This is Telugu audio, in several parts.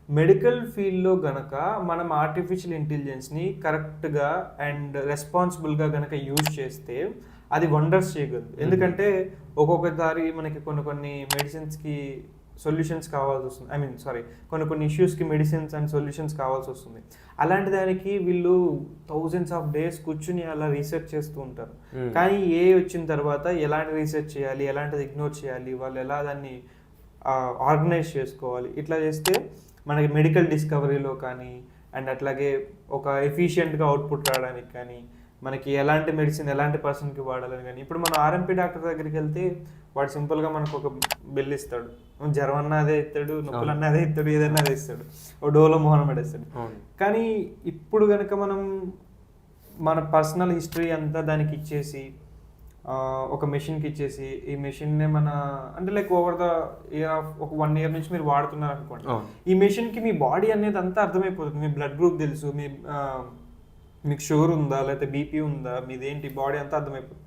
మెడికల్ ఫీల్డ్లో గనక మనం ఆర్టిఫిషియల్ ఇంటెలిజెన్స్ని కరెక్ట్గా అండ్ రెస్పాన్సిబుల్గా గనక యూజ్ చేస్తే అది వండర్స్ చేయగలదు. ఎందుకంటే ఒక్కొక్కసారి మనకి కొన్ని మెడిసిన్స్కి సొల్యూషన్స్ కావాల్సి వస్తుంది. కొన్ని ఇష్యూస్కి మెడిసిన్స్ అండ్ సొల్యూషన్స్ కావాల్సి వస్తుంది. అలాంటి దానికి వీళ్ళు థౌజండ్స్ ఆఫ్ డేస్ కూర్చుని అలా రీసెర్చ్ చేస్తూ ఉంటారు. కానీ వచ్చిన తర్వాత ఎలాంటి రీసెర్చ్ చేయాలి, ఎలాంటిది ఇగ్నోర్ చేయాలి, వాళ్ళు ఎలా దాన్ని ఆర్గనైజ్ చేసుకోవాలి, ఇట్లా చేస్తే మనకి మెడికల్ డిస్కవరీలో కానీ అండ్ అట్లాగే ఒక ఎఫిషియెంట్గా అవుట్పుట్ రావడానికి కానీ మనకి ఎలాంటి మెడిసిన్ ఎలాంటి పర్సన్కి వాడాలని కానీ. ఇప్పుడు మనం ఆర్ఎంపీ డాక్టర్ దగ్గరికి వెళ్తే వాడు సింపుల్గా మనకు ఒక బిల్ ఇస్తాడు. జ్వరం అన్నా అదే ఇస్తాడు, నొప్పులు అన్నా అదే ఇస్తాడు, ఏదైనా అదే ఇస్తాడు, ఓ డోలో మోహన్ పడేస్తాడు. కానీ ఇప్పుడు కనుక మనం మన పర్సనల్ హిస్టరీ అంతా దానికి ఇచ్చేసి ఒక మెషిన్కి ఇచ్చేసి ఈ మెషిన్నే అంటే like over the year of ఒక 1 year నుంచి మీరు వాడుతున్నారు అనుకోండి, ఈ మెషిన్కి మీ బాడీ అనేది అంతా అర్థమైపోతుంది. మీ బ్లడ్ గ్రూప్ తెలుసు, మీకు షుగర్ ఉందా లేకపోతే బీపీ ఉందా, మీదేంటి బాడీ అంతా అర్థమైపోతుంది.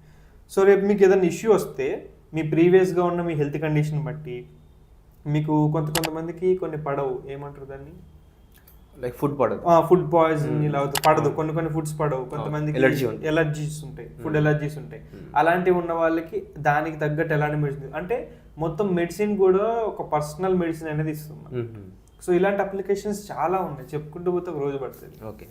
సో రేపు మీకు ఏదైనా ఇష్యూ వస్తే మీ ప్రీవియస్గా ఉన్న మీ హెల్త్ కండిషన్ బట్టి మీకు కొంతమందికి కొన్ని పడవు, ఏమంటారు దాన్ని, లైక్ ఫుడ్ పడదు, ఫుడ్ పాయిజన్ ఇలా పడదు, కొన్ని ఫుడ్స్ పడవు, కొంతమందికి ఎలర్జీస్ ఉంటాయి, ఫుడ్ ఎలర్జీస్ ఉంటాయి. అలాంటివి ఉన్న వాళ్ళకి దానికి తగ్గట్టు ఎలాంటి మెడిసిన్, అంటే మొత్తం మెడిసిన్ కూడా ఒక పర్సనల్ మెడిసిన్ అనేది ఇస్తున్నాం. సో ఇలాంటి అప్లికేషన్స్ చాలా ఉన్నాయి, చెప్పుకుంటూ పోతే ఒక రోజు పడుతుంది. ఓకే.